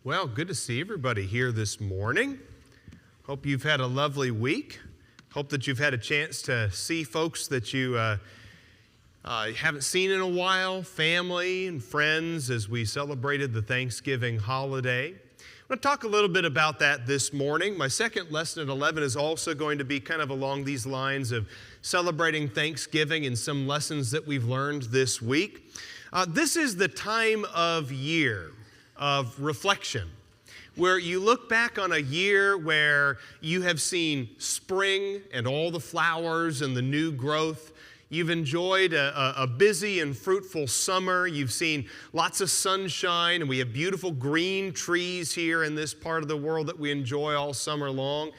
Well, good to see everybody here this morning. Hope you've had a lovely week. Hope that you've had a chance to see folks that you haven't seen in a while, family and friends, as we celebrated the Thanksgiving holiday. I'm going to talk a little bit about that this morning. My second lesson at 11 is also going to be kind of along these lines of celebrating Thanksgiving and some lessons that we've learned this week. This is the time of year of reflection, where you look back on a year where you have seen spring and all the flowers and the new growth. You've enjoyed a busy and fruitful summer. You've seen lots of sunshine, and we have beautiful green trees here in this part of the world that we enjoy all summer long.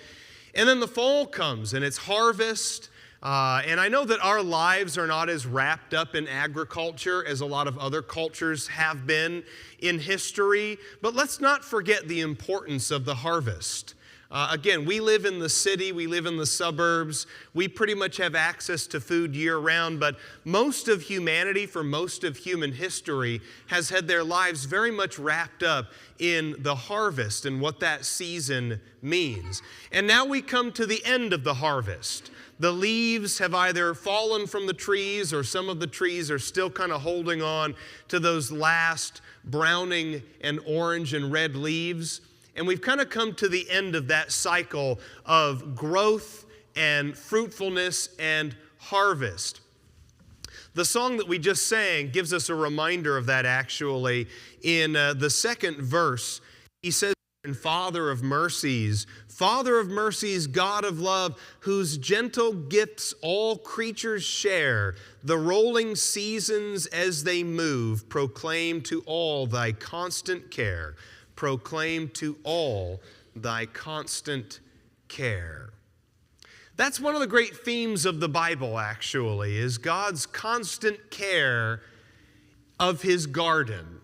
And then the fall comes, and it's harvest. And I know that our lives are not as wrapped up in agriculture as a lot of other cultures have been in history, but let's not forget the importance of the harvest. Again, we live in the city, we live in the suburbs, we pretty much have access to food year-round, but most of humanity, for most of human history, has had their lives very much wrapped up in the harvest and what that season means. And now we come to the end of the harvest. The leaves have either fallen from the trees, or some of the trees are still kind of holding on to those last browning and orange and red leaves. And we've kind of come to the end of that cycle of growth and fruitfulness and harvest. The song that we just sang gives us a reminder of that, actually. In the second verse, he says, Father of mercies, God of love, whose gentle gifts all creatures share, the rolling seasons as they move, proclaim to all thy constant care. Proclaim to all thy constant care. That's one of the great themes of the Bible, actually, is God's constant care of his garden.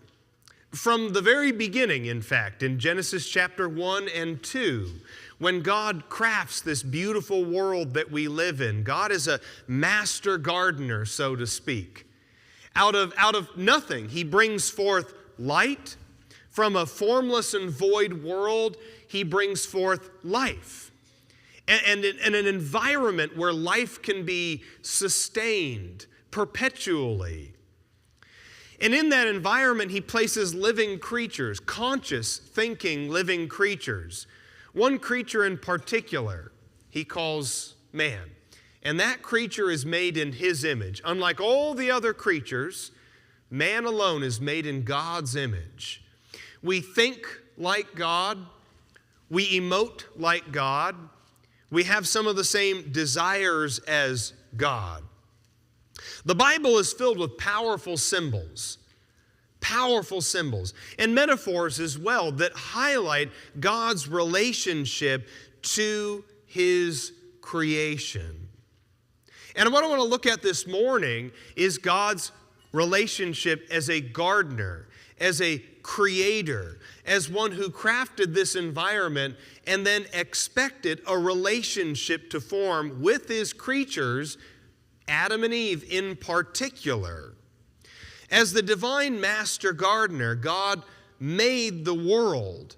From the very beginning, in fact, in Genesis chapter 1 and 2, when God crafts this beautiful world that we live in, God is a master gardener, so to speak. Out of nothing, he brings forth light. From a formless and void world, he brings forth life. And in an environment where life can be sustained perpetually. And in that environment, he places living creatures, conscious, thinking living creatures. One creature in particular, he calls man. And that creature is made in his image. Unlike all the other creatures, man alone is made in God's image. We think like God. We emote like God. We have some of the same desires as God. The Bible is filled with powerful symbols and metaphors as well that highlight God's relationship to his creation. And what I want to look at this morning is God's relationship as a gardener, as a creator, as one who crafted this environment and then expected a relationship to form with his creatures, Adam and Eve in particular. As the divine master gardener, God made the world,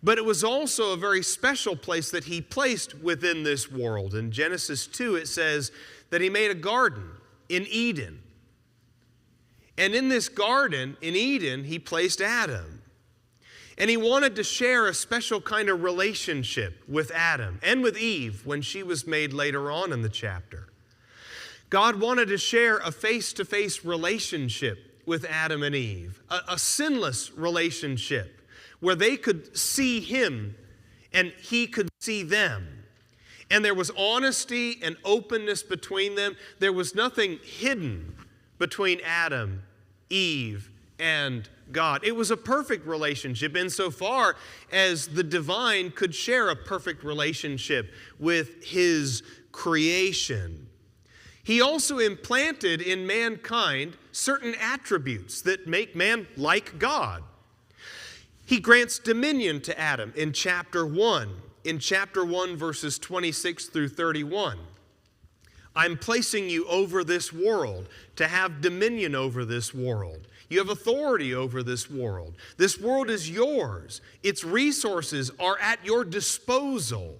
but it was also a very special place that he placed within this world. In Genesis 2, it says that he made a garden in Eden. And in this garden, in Eden, he placed Adam. And he wanted to share a special kind of relationship with Adam and with Eve when she was made later on in the chapter. God wanted to share a face-to-face relationship with Adam and Eve, a sinless relationship where they could see him and he could see them. And there was honesty and openness between them. There was nothing hidden between Adam, Eve, and God. It was a perfect relationship insofar as the divine could share a perfect relationship with his creation. He also implanted in mankind certain attributes that make man like God. He grants dominion to Adam in chapter 1. In chapter 1, verses 26 through 31. I'm placing you over this world to have dominion over this world. You have authority over this world. This world is yours. Its resources are at your disposal.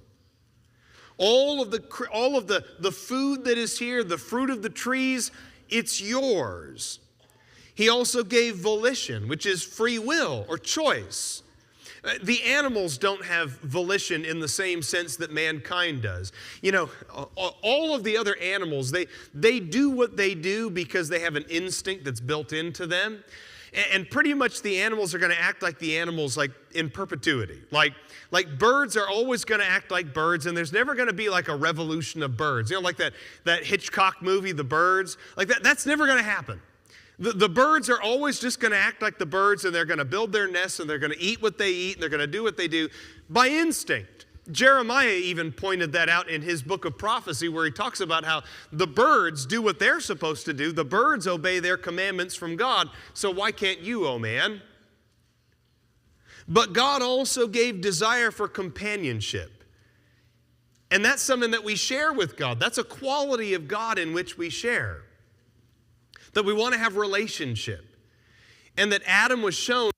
All of the food that is here, the fruit of the trees, it's yours. He also gave volition, which is free will or choice. The animals don't have volition in the same sense that mankind does. You know, all of the other animals, they do what they do because they have an instinct that's built into them. And pretty much the animals are going to act like the animals like in perpetuity. Like birds are always going to act like birds, and there's never going to be like a revolution of birds. You know, like that Hitchcock movie, The Birds. Like that's never going to happen. The birds are always just going to act like the birds, and they're going to build their nests, and they're going to eat what they eat, and they're going to do what they do by instinct. Jeremiah even pointed that out in his book of prophecy, where he talks about how the birds do what they're supposed to do. The birds obey their commandments from God, so why can't you, oh man? But God also gave desire for companionship. And that's something that we share with God. That's a quality of God in which we share. That we want to have relationship. And that Adam was shown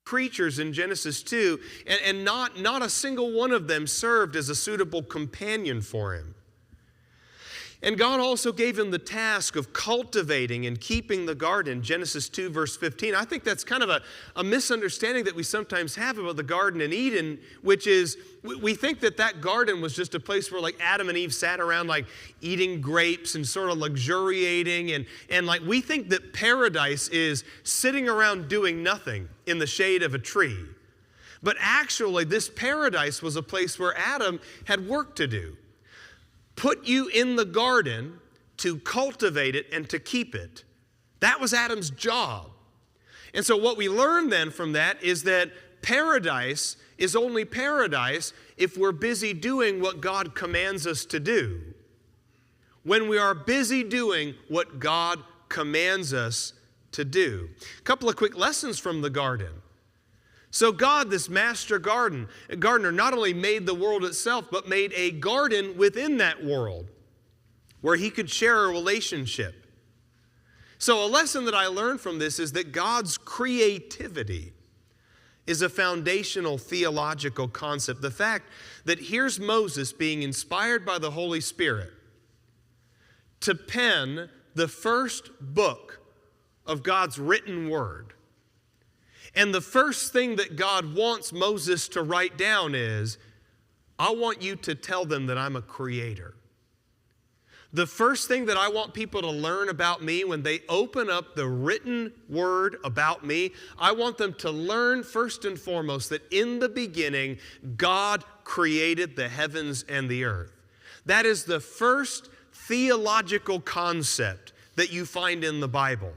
creatures in Genesis 2, and not a single one of them served as a suitable companion for him. And God also gave him the task of cultivating and keeping the garden, Genesis 2, verse 15. I think that's kind of a misunderstanding that we sometimes have about the garden in Eden, which is we think that garden was just a place where like Adam and Eve sat around like eating grapes and sort of luxuriating. And like we think that paradise is sitting around doing nothing in the shade of a tree. But actually, this paradise was a place where Adam had work to do. Put you in the garden to cultivate it and to keep it. That was Adam's job. And so what we learn then from that is that paradise is only paradise if we're busy doing what God commands us to do. When we are busy doing what God commands us to do. A couple of quick lessons from the garden. So God, this master gardener, not only made the world itself, but made a garden within that world where he could share a relationship. So a lesson that I learned from this is that God's creativity is a foundational theological concept. The fact that here's Moses being inspired by the Holy Spirit to pen the first book of God's written word. And the first thing that God wants Moses to write down is, I want you to tell them that I'm a creator. The first thing that I want people to learn about me when they open up the written word about me, I want them to learn first and foremost that in the beginning, God created the heavens and the earth. That is the first theological concept that you find in the Bible.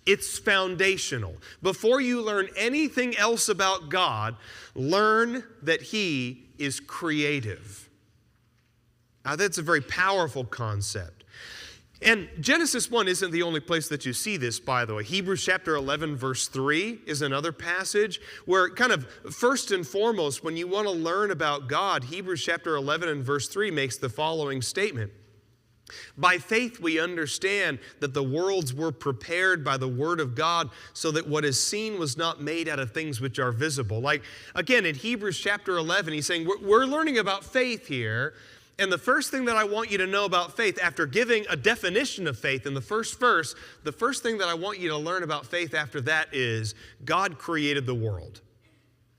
It's foundational. Before you learn anything else about God, learn that He is creative. Now, that's a very powerful concept. And Genesis 1 isn't the only place that you see this, by the way. Hebrews chapter 11, verse 3 is another passage where kind of first and foremost, when you want to learn about God, Hebrews chapter 11 and verse 3 makes the following statement. By faith we understand that the worlds were prepared by the word of God so that what is seen was not made out of things which are visible. Like, again, in Hebrews chapter 11, he's saying we're learning about faith here. And the first thing that I want you to know about faith, after giving a definition of faith in the first verse, the first thing that I want you to learn about faith after that is God created the world.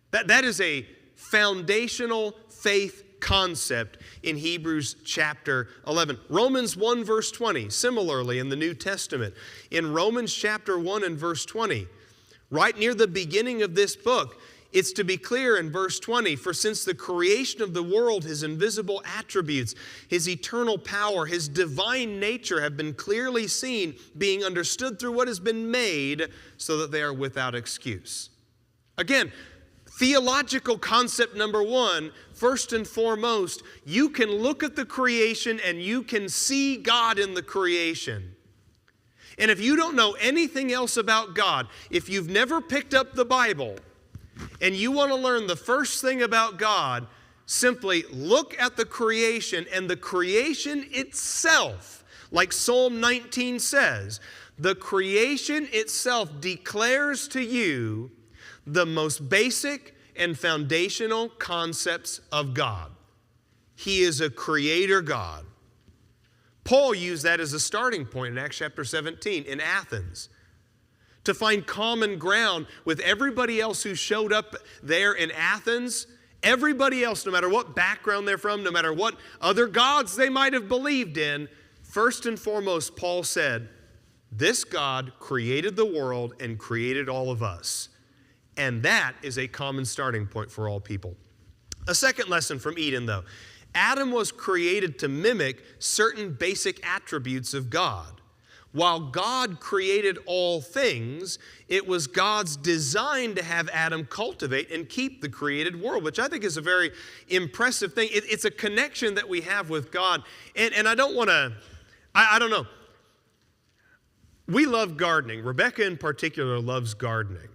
That is a foundational faith concept in Hebrews chapter 11. Romans 1 verse 20, similarly in the New Testament. In Romans chapter 1 and verse 20, right near the beginning of this book, it's to be clear in verse 20, for since the creation of the world, His invisible attributes, His eternal power, His divine nature have been clearly seen, being understood through what has been made, so that they are without excuse. Again, theological concept number one, first and foremost, you can look at the creation and you can see God in the creation. And if you don't know anything else about God, if you've never picked up the Bible and you want to learn the first thing about God, simply look at the creation, and the creation itself, like Psalm 19 says, the creation itself declares to you the most basic and foundational concepts of God. He is a creator God. Paul used that as a starting point in Acts chapter 17 in Athens, to find common ground with everybody else who showed up there in Athens. Everybody else, no matter what background they're from, no matter what other gods they might have believed in, first and foremost, Paul said, this God created the world and created all of us. And that is a common starting point for all people. A second lesson from Eden, though. Adam was created to mimic certain basic attributes of God. While God created all things, it was God's design to have Adam cultivate and keep the created world, which I think is a very impressive thing. It's a connection that we have with God. And I don't want to, I don't know. We love gardening. Rebecca in particular loves gardening.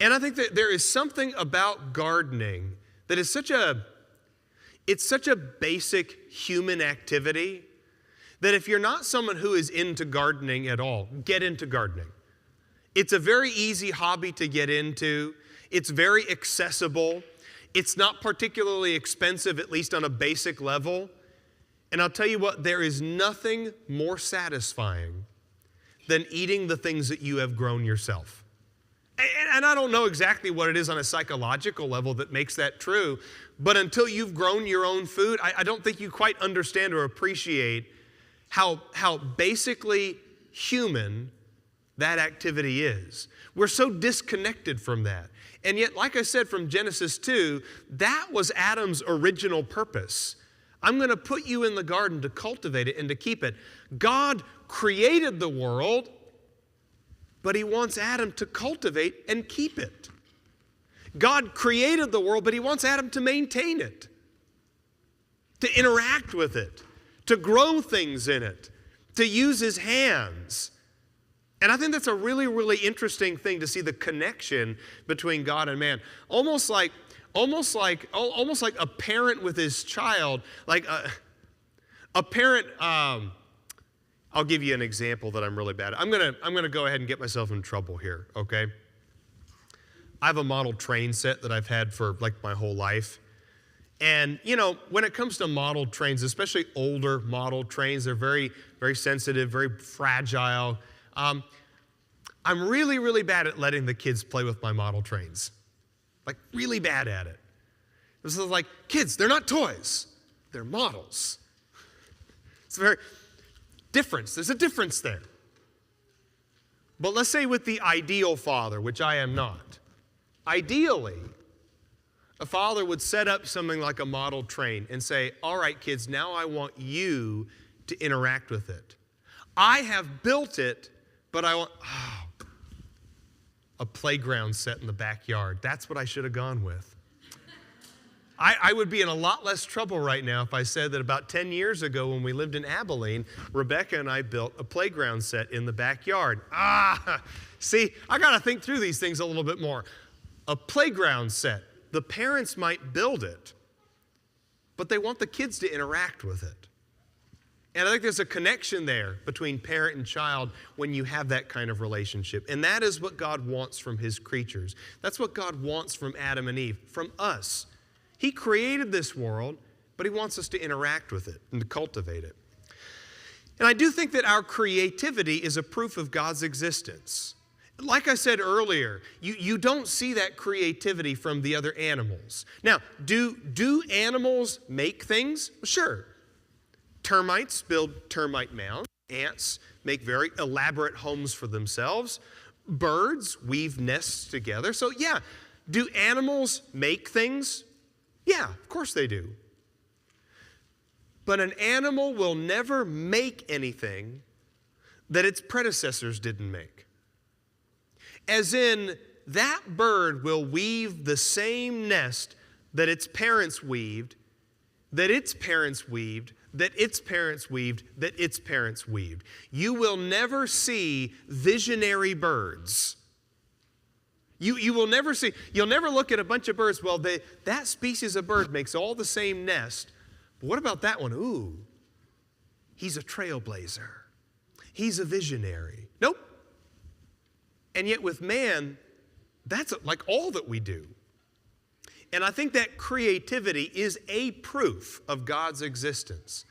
And I think that there is something about gardening that is such a basic human activity that if you're not someone who is into gardening at all, get into gardening. It's a very easy hobby to get into. It's very accessible. It's not particularly expensive, at least on a basic level. And I'll tell you what, there is nothing more satisfying than eating the things that you have grown yourself. And I don't know exactly what it is on a psychological level that makes that true, but until you've grown your own food, I don't think you quite understand or appreciate how basically human that activity is. We're so disconnected from that. And yet, like I said from Genesis 2, that was Adam's original purpose. I'm going to put you in the garden to cultivate it and to keep it. God created the world, but he wants Adam to cultivate and keep it. God created the world, but he wants Adam to maintain it, to interact with it, to grow things in it, to use his hands. And I think that's a really, really interesting thing to see the connection between God and man. Almost like a parent with his child, like a parent. I'll give you an example that I'm really bad at. I'm gonna go ahead and get myself in trouble here, okay? I have a model train set that I've had for like my whole life. And you know, when it comes to model trains, especially older model trains, they're very, very sensitive, very fragile. I'm really, really bad at letting the kids play with my model trains. Like really bad at it. This is like, kids, they're not toys, they're models. It's very difference. There's a difference there. But let's say with the ideal father, which I am not. Ideally, a father would set up something like a model train and say, all right, kids, now I want you to interact with it. I have built it, but I want a playground set in the backyard. That's what I should have gone with. I would be in a lot less trouble right now if I said that about 10 years ago when we lived in Abilene, Rebecca and I built a playground set in the backyard. See, I got to think through these things a little bit more. A playground set, the parents might build it, but they want the kids to interact with it. And I think there's a connection there between parent and child when you have that kind of relationship. And that is what God wants from his creatures. That's what God wants from Adam and Eve, from us. He created this world, but he wants us to interact with it and to cultivate it. And I do think that our creativity is a proof of God's existence. Like I said earlier, you don't see that creativity from the other animals. Now, do animals make things? Sure. Termites build termite mounds. Ants make very elaborate homes for themselves. Birds weave nests together. So yeah, do animals make things? Yeah, of course they do. But an animal will never make anything that its predecessors didn't make. As in, that bird will weave the same nest that its parents weaved, that its parents weaved, that its parents weaved, that its parents weaved. You will never see visionary birds You'll never look at a bunch of birds, well, that species of bird makes all the same nest. But what about that one? Ooh, he's a trailblazer. He's a visionary. Nope. And yet with man, that's like all that we do. And I think that creativity is a proof of God's existence.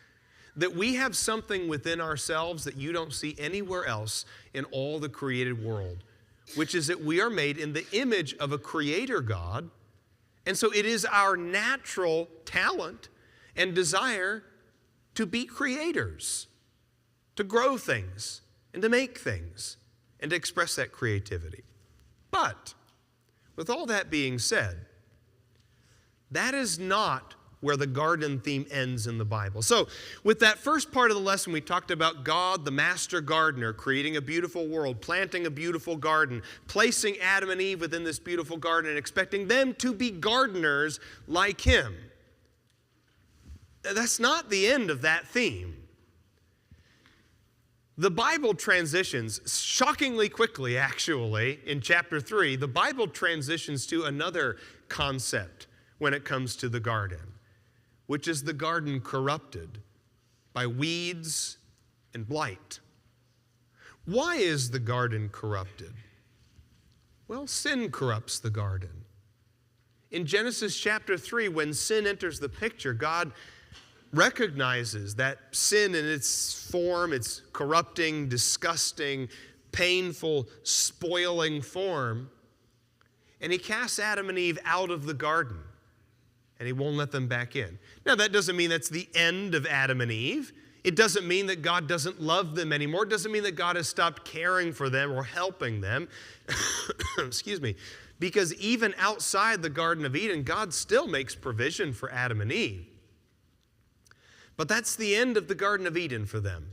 That we have something within ourselves that you don't see anywhere else in all the created world, which is that we are made in the image of a creator God. And so it is our natural talent and desire to be creators, to grow things and to make things and to express that creativity. But with all that being said, that is not where the garden theme ends in the Bible. So with that first part of the lesson, we talked about God, the master gardener, creating a beautiful world, planting a beautiful garden, placing Adam and Eve within this beautiful garden and expecting them to be gardeners like him. That's not the end of that theme. The Bible transitions shockingly quickly, actually, in chapter 3. The Bible transitions to another concept when it comes to the garden, which is the garden corrupted by weeds and blight. Why is the garden corrupted? Well, sin corrupts the garden. In Genesis chapter 3, when sin enters the picture, God recognizes that sin in its form, its corrupting, disgusting, painful, spoiling form, and he casts Adam and Eve out of the garden, and he won't let them back in. Now, that doesn't mean that's the end of Adam and Eve. It doesn't mean that God doesn't love them anymore. It doesn't mean that God has stopped caring for them or helping them. Excuse me. Because even outside the Garden of Eden, God still makes provision for Adam and Eve. But that's the end of the Garden of Eden for them.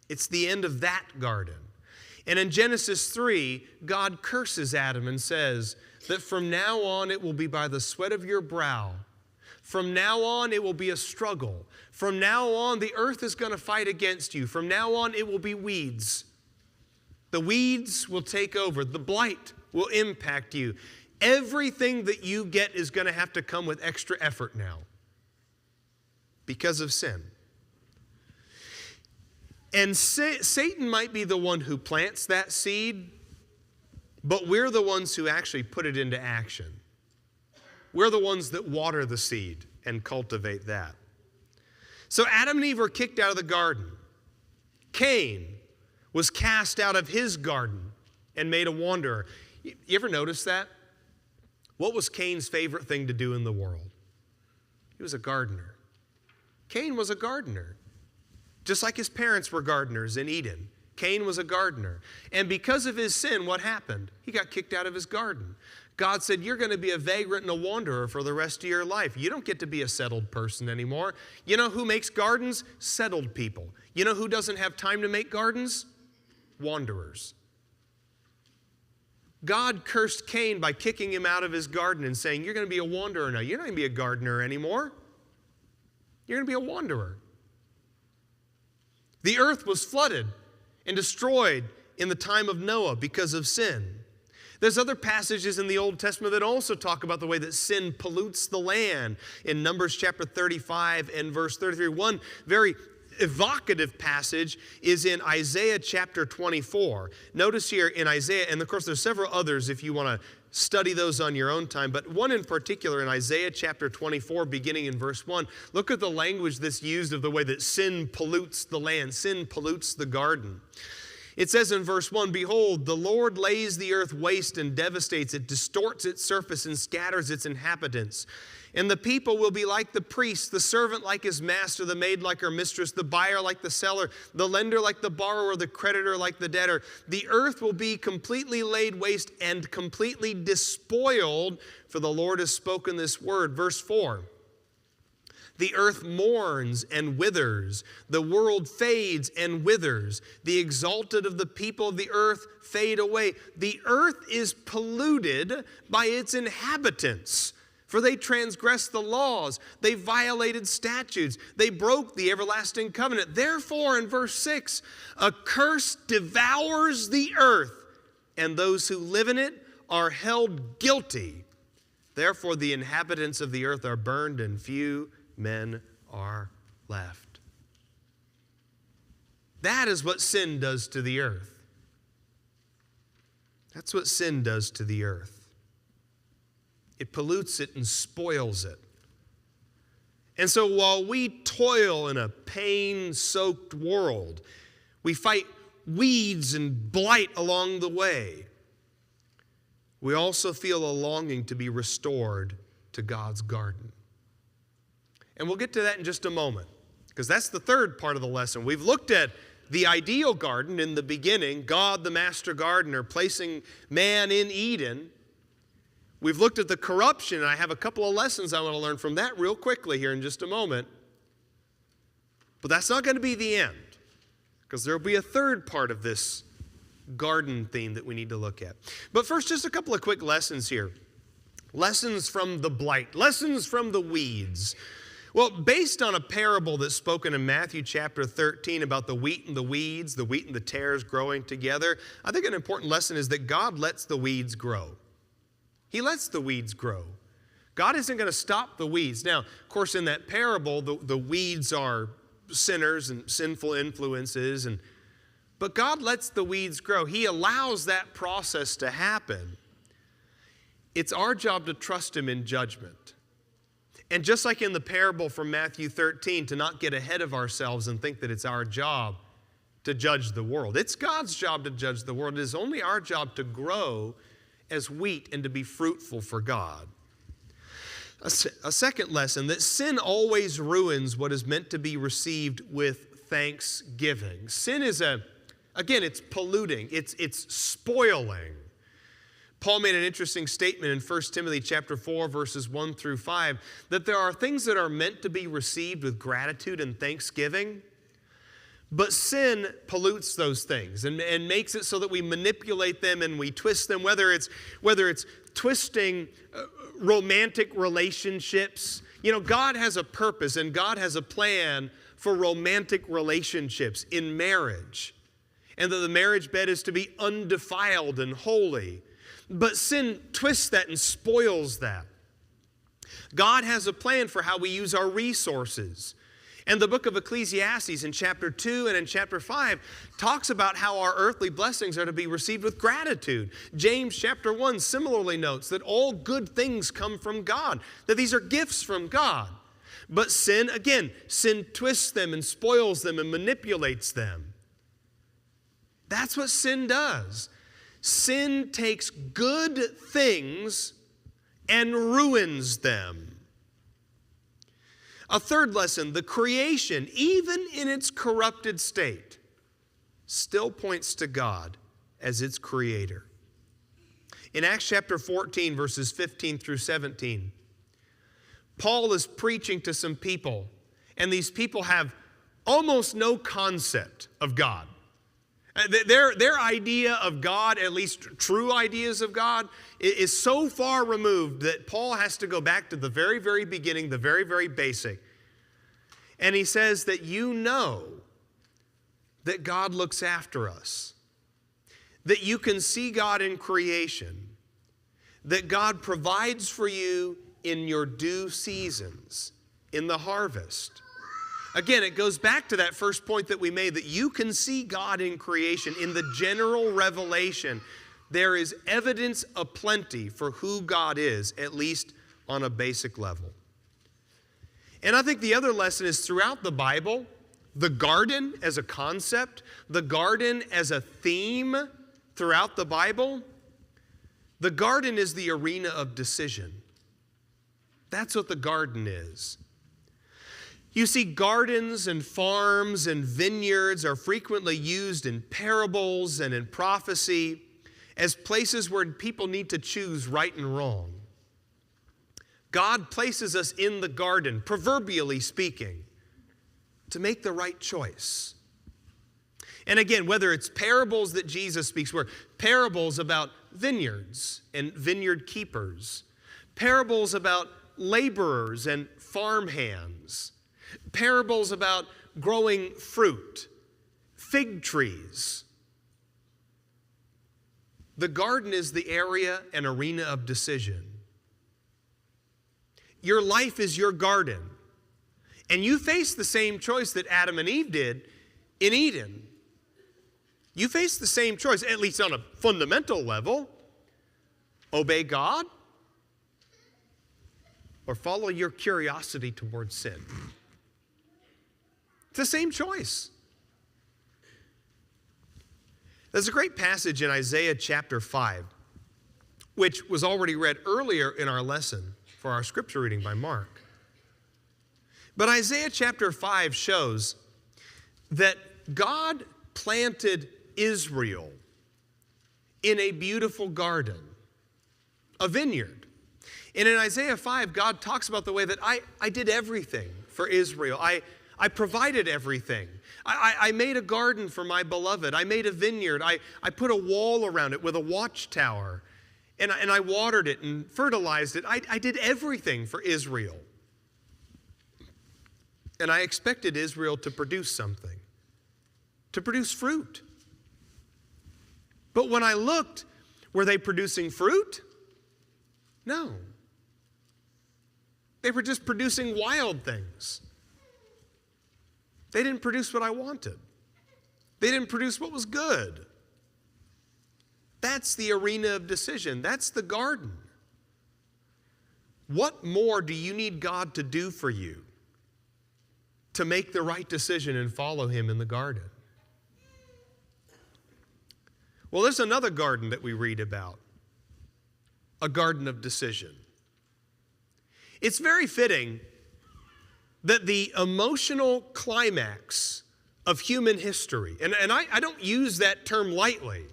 It's the end of that garden. And in Genesis 3, God curses Adam and says that from now on it will be by the sweat of your brow. From now on it will be a struggle. From now on the earth is going to fight against you. From now on it will be weeds. The weeds will take over. The blight will impact you. Everything that you get is going to have to come with extra effort now because of sin. And Satan might be the one who plants that seed, but we're the ones who actually put it into action. We're the ones that water the seed and cultivate that. So Adam and Eve were kicked out of the garden. Cain was cast out of his garden and made a wanderer. You ever notice that? What was Cain's favorite thing to do in the world? He was a gardener. Cain was a gardener. Just like his parents were gardeners in Eden. Cain was a gardener. And because of his sin, what happened? He got kicked out of his garden. God said, you're going to be a vagrant and a wanderer for the rest of your life. You don't get to be a settled person anymore. You know who makes gardens? Settled people. You know who doesn't have time to make gardens? Wanderers. God cursed Cain by kicking him out of his garden and saying, you're going to be a wanderer now. You're not going to be a gardener anymore. You're going to be a wanderer. The earth was flooded and destroyed in the time of Noah because of sin. There's other passages in the Old Testament that also talk about the way that sin pollutes the land. In Numbers chapter 35 and verse 33, one very evocative passage is in Isaiah chapter 24. Notice here in Isaiah, and of course there's several others if you want to study those on your own time, but one in particular in Isaiah chapter 24, beginning in verse 1, look at the language that's used of the way that sin pollutes the land, sin pollutes the garden. It says in verse 1, behold, the Lord lays the earth waste and devastates it, distorts its surface and scatters its inhabitants. And the people will be like the priest, the servant like his master, the maid like her mistress, the buyer like the seller, the lender like the borrower, the creditor like the debtor. The earth will be completely laid waste and completely despoiled, for the Lord has spoken this word. Verse 4. The earth mourns and withers. The world fades and withers. The exalted of the people of the earth fade away. The earth is polluted by its inhabitants, for they transgressed the laws. They violated statutes. They broke the everlasting covenant. Therefore, in verse 6, a curse devours the earth, and those who live in it are held guilty. Therefore, the inhabitants of the earth are burned, and few men are left. That is what sin does to the earth. That's what sin does to the earth. It pollutes it and spoils it. And so while we toil in a pain-soaked world, we fight weeds and blight along the way, we also feel a longing to be restored to God's garden. And we'll get to that in just a moment, because that's the third part of the lesson. We've looked at the ideal garden in the beginning, God the master gardener placing man in Eden. We've looked at the corruption, and I have a couple of lessons I want to learn from that real quickly here in just a moment. But that's not going to be the end, because there will be a third part of this garden theme that we need to look at. But first, just a couple of quick lessons here. Lessons from the blight, lessons from the weeds. Well, based on a parable that's spoken in Matthew chapter 13 about the wheat and the weeds, the wheat and the tares growing together, I think an important lesson is that God lets the weeds grow. He lets the weeds grow. God isn't going to stop the weeds. Now, of course, in that parable, the weeds are sinners and sinful influences, but God lets the weeds grow. He allows that process to happen. It's our job to trust Him in judgment. And just like in the parable from Matthew 13, to not get ahead of ourselves and think that it's our job to judge the world. It's God's job to judge the world. It is only our job to grow as wheat and to be fruitful for God. A second lesson, that sin always ruins what is meant to be received with thanksgiving. Sin is it's polluting, it's spoiling. Paul made an interesting statement in 1 Timothy chapter 4, verses 1 through 5, that there are things that are meant to be received with gratitude and thanksgiving, but sin pollutes those things and makes it so that we manipulate them and we twist them, whether it's twisting romantic relationships. You know, God has a purpose and God has a plan for romantic relationships in marriage, and that the marriage bed is to be undefiled and holy. But sin twists that and spoils that. God has a plan for how we use our resources. And the book of Ecclesiastes in chapter 2 and in chapter 5 talks about how our earthly blessings are to be received with gratitude. James chapter 1 similarly notes that all good things come from God, that these are gifts from God. But sin twists them and spoils them and manipulates them. That's what sin does. Sin takes good things and ruins them. A third lesson, the creation, even in its corrupted state, still points to God as its creator. In Acts chapter 14, verses 15 through 17, Paul is preaching to some people, and these people have almost no concept of God. Their idea of God, at least true ideas of God, is so far removed that Paul has to go back to the very, very beginning, the very, very basic. And he says that you know that God looks after us, that you can see God in creation, that God provides for you in your due seasons, in the harvest. Again, it goes back to that first point that we made, that you can see God in creation. In the general revelation, there is evidence aplenty for who God is, at least on a basic level. And I think the other lesson is throughout the Bible, the garden as a concept, the garden as a theme throughout the Bible, the garden is the arena of decision. That's what the garden is. You see, gardens and farms and vineyards are frequently used in parables and in prophecy as places where people need to choose right and wrong. God places us in the garden, proverbially speaking, to make the right choice. And again, whether it's parables that Jesus speaks, where parables about vineyards and vineyard keepers, parables about laborers and farmhands, parables about growing fruit, fig trees. The garden is the area and arena of decision. Your life is your garden. And you face the same choice that Adam and Eve did in Eden. You face the same choice, at least on a fundamental level. Obey God or follow your curiosity towards sin. It's the same choice. There's a great passage in Isaiah chapter 5, which was already read earlier in our lesson for our scripture reading by Mark. But Isaiah chapter 5 shows that God planted Israel in a beautiful garden, a vineyard. And in Isaiah 5, God talks about the way that I did everything for Israel. I provided everything. I made a garden for my beloved. I made a vineyard. I put a wall around it with a watchtower. And I watered it and fertilized it. I did everything for Israel. And I expected Israel to produce something, to produce fruit. But when I looked, were they producing fruit? No. They were just producing wild things. They didn't produce what I wanted. They didn't produce what was good. That's the arena of decision. That's the garden. What more do you need God to do for you to make the right decision and follow Him in the garden? Well, there's another garden that we read about, a garden of decision. It's very fitting that the emotional climax of human history, and I don't use that term lightly,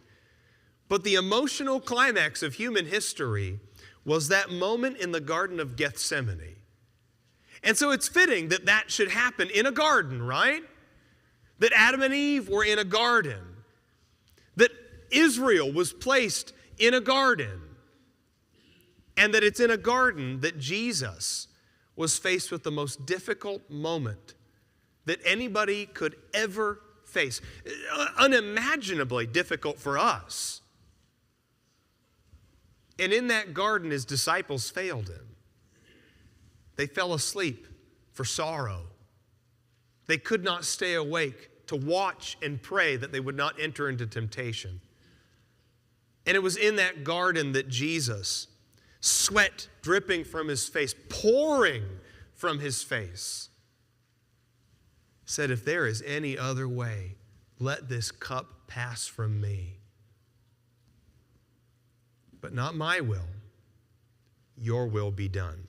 but the emotional climax of human history was that moment in the Garden of Gethsemane. And so it's fitting that that should happen in a garden, right? That Adam and Eve were in a garden. That Israel was placed in a garden. And that it's in a garden that Jesus was faced with the most difficult moment that anybody could ever face. Unimaginably difficult for us. And in that garden, His disciples failed Him. They fell asleep for sorrow. They could not stay awake to watch and pray that they would not enter into temptation. And it was in that garden that Jesus, sweat dripping from His face, pouring from His face, said, "If there is any other way, let this cup pass from me. But not my will, your will be done."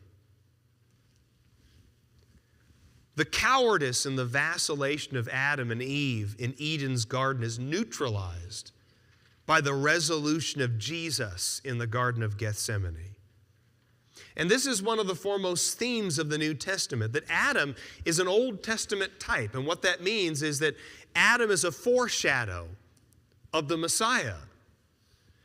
The cowardice and the vacillation of Adam and Eve in Eden's garden is neutralized by the resolution of Jesus in the Garden of Gethsemane. And this is one of the foremost themes of the New Testament, that Adam is an Old Testament type. And what that means is that Adam is a foreshadow of the Messiah.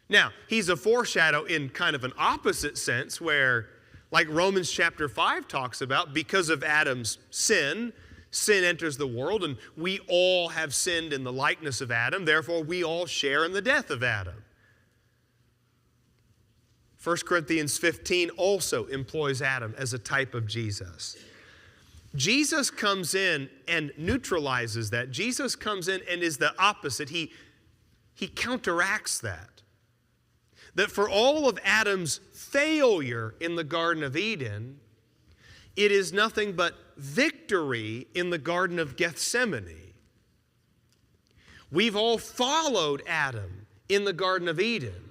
Now, he's a foreshadow in kind of an opposite sense where, like Romans chapter 5 talks about, because of Adam's sin, sin enters the world, and we all have sinned in the likeness of Adam. Therefore, we all share in the death of Adam. 1 Corinthians 15 also employs Adam as a type of Jesus. Jesus comes in and neutralizes that. Jesus comes in and is the opposite. He counteracts that. That for all of Adam's failure in the Garden of Eden, it is nothing but victory in the Garden of Gethsemane. We've all followed Adam in the Garden of Eden.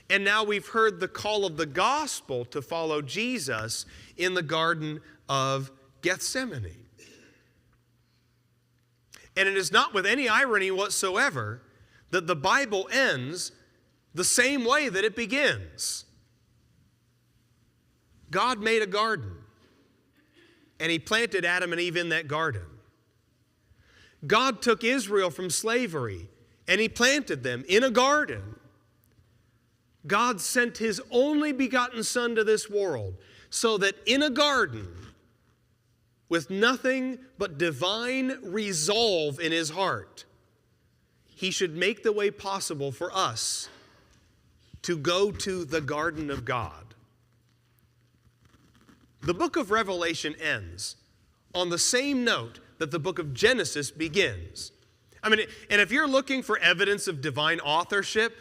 And now we've heard the call of the gospel to follow Jesus in the Garden of Gethsemane. And it is not with any irony whatsoever that the Bible ends the same way that it begins. God made a garden, and He planted Adam and Eve in that garden. God took Israel from slavery, and He planted them in a garden. God sent His only begotten Son to this world so that in a garden, with nothing but divine resolve in His heart, He should make the way possible for us to go to the garden of God. The book of Revelation ends on the same note that the book of Genesis begins. And if you're looking for evidence of divine authorship,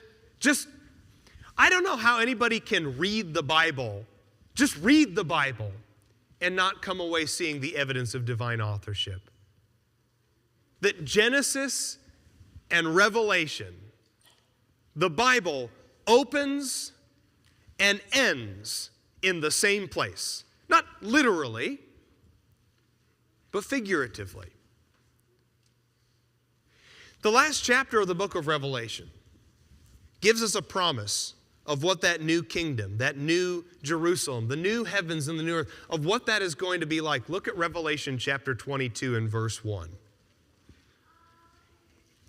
I don't know how anybody can read the Bible, just read the Bible, and not come away seeing the evidence of divine authorship. That Genesis and Revelation, the Bible opens and ends in the same place. Not literally, but figuratively. The last chapter of the book of Revelation gives us a promise of what that new kingdom, that new Jerusalem, the new heavens and the new earth, of what that is going to be like. Look at Revelation chapter 22 and verse 1.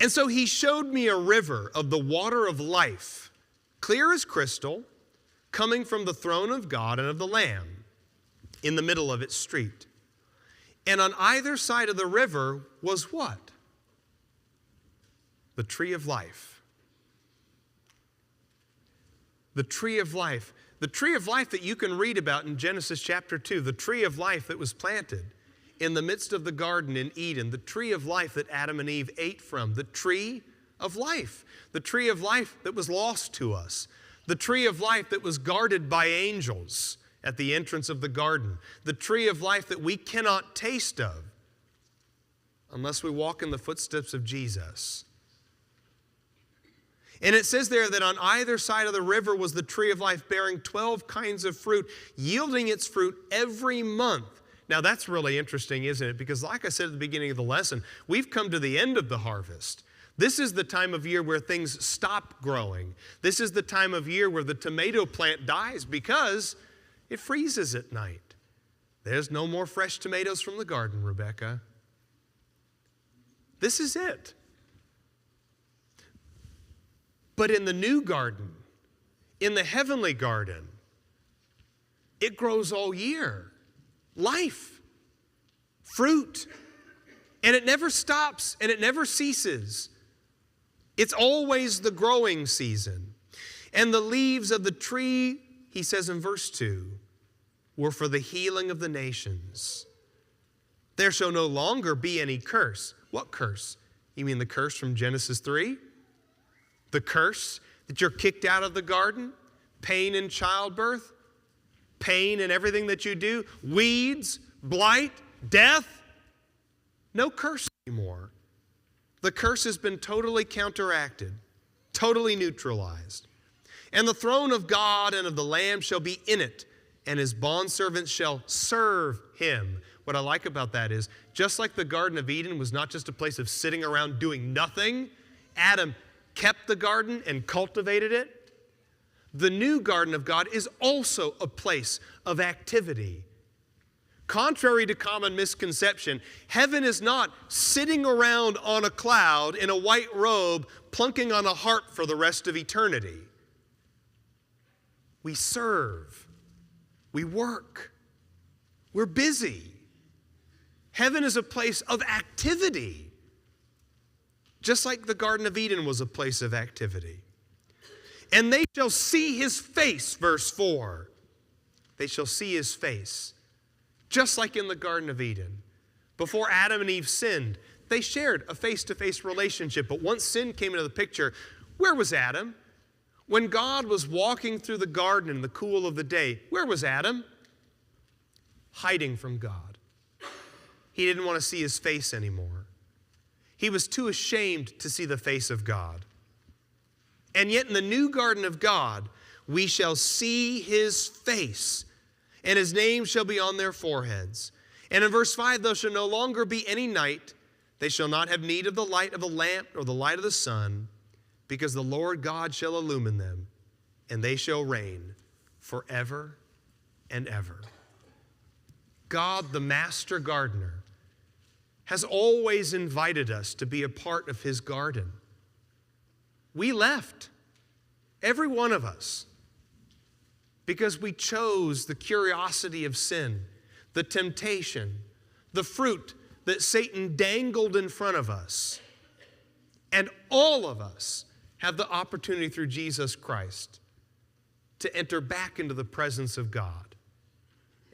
And so he showed me a river of the water of life, clear as crystal, coming from the throne of God and of the Lamb, in the middle of its street. And on either side of the river was what? The tree of life. The tree of life. The tree of life that you can read about in Genesis chapter 2. The tree of life that was planted in the midst of the garden in Eden. The tree of life that Adam and Eve ate from. The tree of life. The tree of life that was lost to us. The tree of life that was guarded by angels at the entrance of the garden. The tree of life that we cannot taste of unless we walk in the footsteps of Jesus. And it says there that on either side of the river was the tree of life, bearing 12 kinds of fruit, yielding its fruit every month. Now that's really interesting, isn't it? Because like I said at the beginning of the lesson, we've come to the end of the harvest. This is the time of year where things stop growing. This is the time of year where the tomato plant dies because it freezes at night. There's no more fresh tomatoes from the garden, Rebecca. This is it. But in the new garden, in the heavenly garden, it grows all year. Life, fruit, and it never stops and it never ceases. It's always the growing season. And the leaves of the tree, he says in verse 2, were for the healing of the nations. There shall no longer be any curse. What curse? You mean the curse from Genesis 3? The curse that you're kicked out of the garden? Pain in childbirth? Pain in everything that you do? Weeds? Blight? Death? No curse anymore. The curse has been totally counteracted, totally neutralized. And the throne of God and of the Lamb shall be in it, and his bondservants shall serve him. What I like about that is, just like the Garden of Eden was not just a place of sitting around doing nothing, Adam kept the garden and cultivated it. The new garden of God is also a place of activity. Contrary to common misconception, heaven is not sitting around on a cloud in a white robe, plunking on a harp for the rest of eternity. We serve. We work. We're busy. Heaven is a place of activity. Just like the Garden of Eden was a place of activity. And they shall see his face, verse 4. They shall see his face. Just like in the Garden of Eden. Before Adam and Eve sinned, they shared a face-to-face relationship. But once sin came into the picture, where was Adam? When God was walking through the garden in the cool of the day, where was Adam? Hiding from God. He didn't want to see his face anymore. He was too ashamed to see the face of God. And yet in the new garden of God, we shall see his face, and his name shall be on their foreheads. And in verse 5, there shall no longer be any night. They shall not have need of the light of a lamp or the light of the sun, because the Lord God shall illumine them, and they shall reign forever and ever. God, the master gardener, has always invited us to be a part of his garden. We left, every one of us, because we chose the curiosity of sin, the temptation, the fruit that Satan dangled in front of us. And all of us have the opportunity through Jesus Christ to enter back into the presence of God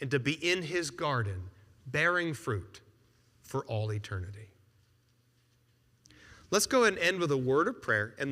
and to be in his garden bearing fruit for all eternity. Let's go ahead and end with a word of prayer. And